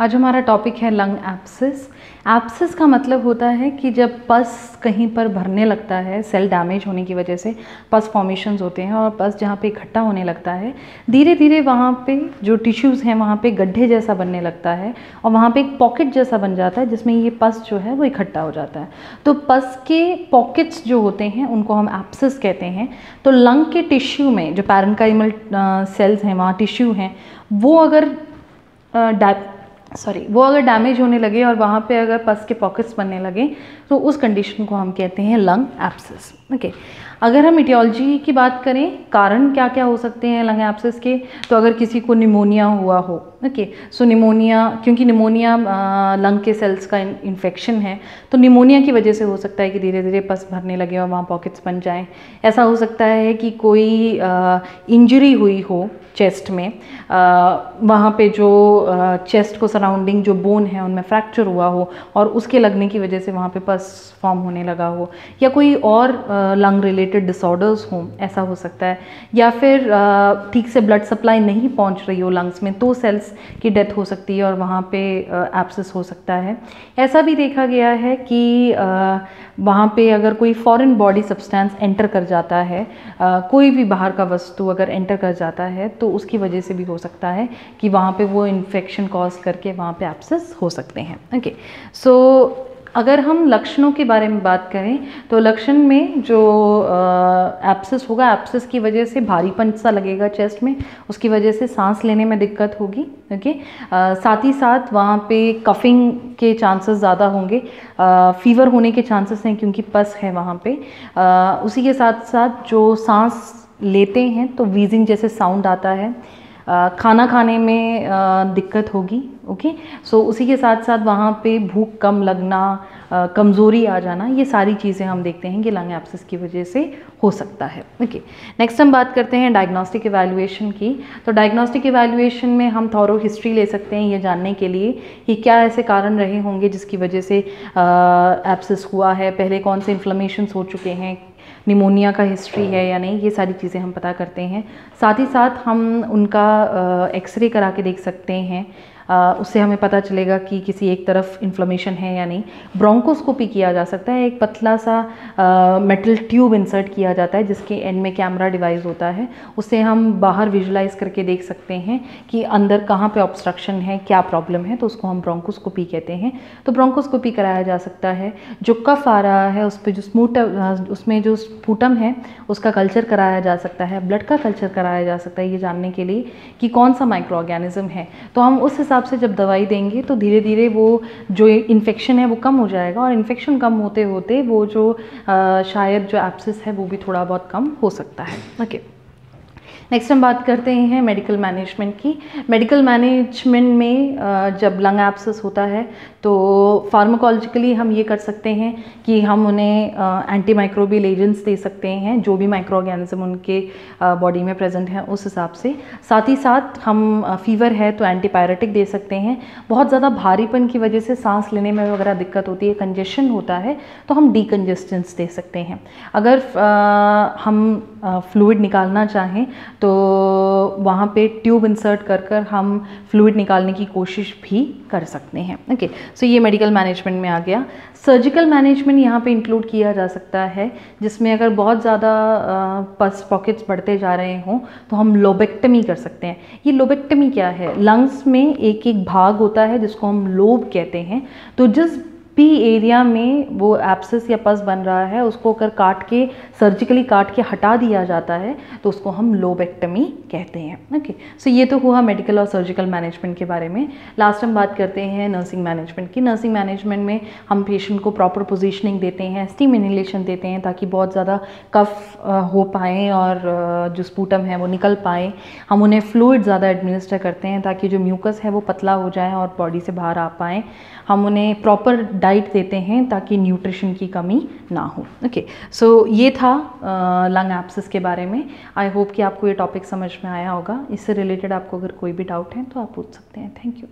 आज हमारा टॉपिक है लंग एब्सेस। एब्सेस का मतलब होता है कि जब पस कहीं पर भरने लगता है, सेल डैमेज होने की वजह से पस फॉर्मेशंस होते हैं और पस जहाँ पे इकट्ठा होने लगता है, धीरे धीरे वहाँ पे जो टिश्यूज़ हैं वहाँ पे गड्ढे जैसा बनने लगता है और वहाँ पे एक पॉकेट जैसा बन जाता है जिसमें ये पस जो है वो इकट्ठा हो जाता है। तो पस के पॉकेट्स जो होते हैं उनको हम एब्सेस कहते हैं। तो लंग के टिश्यू में जो पैरेन्काइमल सेल्स हैं, वहाँ टिश्यू हैं, वो अगर डैमेज होने लगे और वहाँ पे अगर पस के पॉकेट्स बनने लगे तो उस कंडीशन को हम कहते हैं लंग एब्सेस। ओके, अगर हम इटियोलॉजी की बात करें, कारण क्या क्या हो सकते हैं लंग एब्सेस के, तो अगर किसी को निमोनिया हुआ हो, ओके, सो निमोनिया, क्योंकि निमोनिया लंग के सेल्स का इन्फेक्शन है, तो निमोनिया की वजह से हो सकता है कि धीरे धीरे पस भरने लगे और वहाँ पॉकेट्स बन जाएं। ऐसा हो सकता है कि कोई इंजरी हुई हो चेस्ट में, वहाँ पे जो चेस्ट को सराउंडिंग जो बोन है उनमें फ्रैक्चर हुआ हो और उसके लगने की वजह से वहाँ पे पस फॉर्म होने लगा हो, या कोई और लंग रिलेटेड डिसऑर्डर्स हों, ऐसा हो सकता है। या फिर ठीक से ब्लड सप्लाई नहीं पहुँच रही हो लंग्स में, तो सेल्स की डेथ हो सकती है और वहाँ पे एब्सेस हो सकता है। ऐसा भी देखा गया है कि वहाँ पे अगर कोई फॉरेन बॉडी सब्सटेंस एंटर कर जाता है, कोई भी बाहर का वस्तु अगर एंटर कर जाता है, तो उसकी वजह से भी हो सकता है कि वहाँ पे वो इन्फेक्शन कॉज करके वहाँ पे एब्सेस हो सकते हैं। ओके, सो अगर हम लक्षणों के बारे में बात करें तो लक्षण में जो एब्सेस होगा, एब्सेस की वजह से भारीपन सा लगेगा चेस्ट में, उसकी वजह से सांस लेने में दिक्कत होगी। ओके, साथ ही साथ वहाँ पे कफिंग के चांसेस ज़्यादा होंगे, फीवर होने के चांसेस हैं क्योंकि पस है वहाँ पे। उसी के साथ साथ जो सांस लेते हैं तो वीजिंग जैसे साउंड आता है, खाना खाने में दिक्कत होगी। ओके, सो उसी के साथ साथ वहाँ पे भूख कम लगना, कमज़ोरी आ जाना, ये सारी चीज़ें हम देखते हैं कि लंग एब्सेस की वजह से हो सकता है। ओके, नेक्स्ट हम बात करते हैं डायग्नोस्टिक इवैल्यूएशन की। तो डायग्नोस्टिक इवैल्यूएशन में हम थॉरो हिस्ट्री ले सकते हैं ये जानने के लिए कि क्या ऐसे कारण रहे होंगे जिसकी वजह से एब्सेस हुआ है, पहले कौन से इन्फ्लेमेशंस हो चुके हैं, निमोनिया का हिस्ट्री है या नहीं, ये सारी चीज़ें हम पता करते हैं। साथ ही साथ हम उनका एक्सरे करा के देख सकते हैं, उससे हमें पता चलेगा कि किसी एक तरफ इन्फ्लेमेशन है या नहीं। ब्रोंकोस्कोपी किया जा सकता है, एक पतला सा मेटल ट्यूब इंसर्ट किया जाता है जिसके एंड में कैमरा डिवाइस होता है, उससे हम बाहर विजुलाइज करके देख सकते हैं कि अंदर कहाँ पे ऑब्स्ट्रक्शन है, क्या प्रॉब्लम है, तो उसको हम ब्रोंकोस्कोपी कहते हैं। तो ब्रोंकोस्कोपी कराया जा सकता है। जो कफ आ रहा है उस पर उसमें जो स्पूटम है उसका कल्चर कराया जा सकता है, ब्लड का कल्चर कराया जा सकता है ये जानने के लिए कि कौन सा माइक्रो ऑर्गेनिज्म है। तो हम उस हिसाब से जब दवाई देंगे तो धीरे धीरे वो जो इन्फेक्शन है वो कम हो जाएगा और इन्फेक्शन कम होते होते वो जो शायद जो एब्सेस है वो भी थोड़ा बहुत कम हो सकता है। ओके, नेक्स्ट हम बात करते हैं मेडिकल मैनेजमेंट की। मेडिकल मैनेजमेंट में जब लंग एब्सेस होता है तो फार्माकोलॉजिकली हम ये कर सकते हैं कि हम उन्हें एंटी माइक्रोबियल एजेंट्स दे सकते हैं, जो भी माइक्रो ऑर्गेनिज्म उनके बॉडी में प्रेजेंट है उस हिसाब से। साथ ही साथ हम फीवर है तो एंटीपायरेटिक दे सकते हैं। बहुत ज़्यादा भारीपन की वजह से सांस लेने में वगैरह दिक्कत होती है, कंजेशन होता है, तो हम डीकंजेस्टेंट्स दे सकते हैं। अगर हम फ्लूइड निकालना चाहें तो वहाँ पे ट्यूब इंसर्ट कर कर हम फ्लूइड निकालने की कोशिश भी कर सकते हैं। ओके, सो ये मेडिकल मैनेजमेंट में आ गया। सर्जिकल मैनेजमेंट यहाँ पे इंक्लूड किया जा सकता है, जिसमें अगर बहुत ज़्यादा पस पॉकेट्स बढ़ते जा रहे हों तो हम लोबेक्टमी कर सकते हैं। ये लोबेक्टमी क्या है? लंग्स में एक एक भाग होता है जिसको हम लोब कहते हैं। तो जिस भी एरिया में वो एब्सेस या पस बन रहा है उसको अगर काट के, सर्जिकली काट के हटा दिया जाता है तो उसको हम लोबेक्टमी कहते हैं। ओके, सो ये तो हुआ मेडिकल और सर्जिकल मैनेजमेंट के बारे में। लास्ट हम बात करते हैं नर्सिंग मैनेजमेंट की। नर्सिंग मैनेजमेंट में हम पेशेंट को प्रॉपर पोजीशनिंग देते हैं, स्टीम इनहेलेशन देते हैं ताकि बहुत ज़्यादा कफ हो पाए और जो स्पूटम है वो निकल पाए। हम उन्हें फ्लूइड ज़्यादा एडमिनिस्टर करते हैं ताकि जो म्यूकस है वो पतला हो जाए और बॉडी से बाहर आ पाए। हम उन्हें प्रॉपर डाइट देते हैं ताकि न्यूट्रिशन की कमी ना हो। ओके, सो ये था लंग एब्सेस के बारे में। आई होप कि आपको ये टॉपिक समझ में आया होगा। इससे रिलेटेड आपको अगर कोई भी डाउट है तो आप पूछ सकते हैं। Thank you.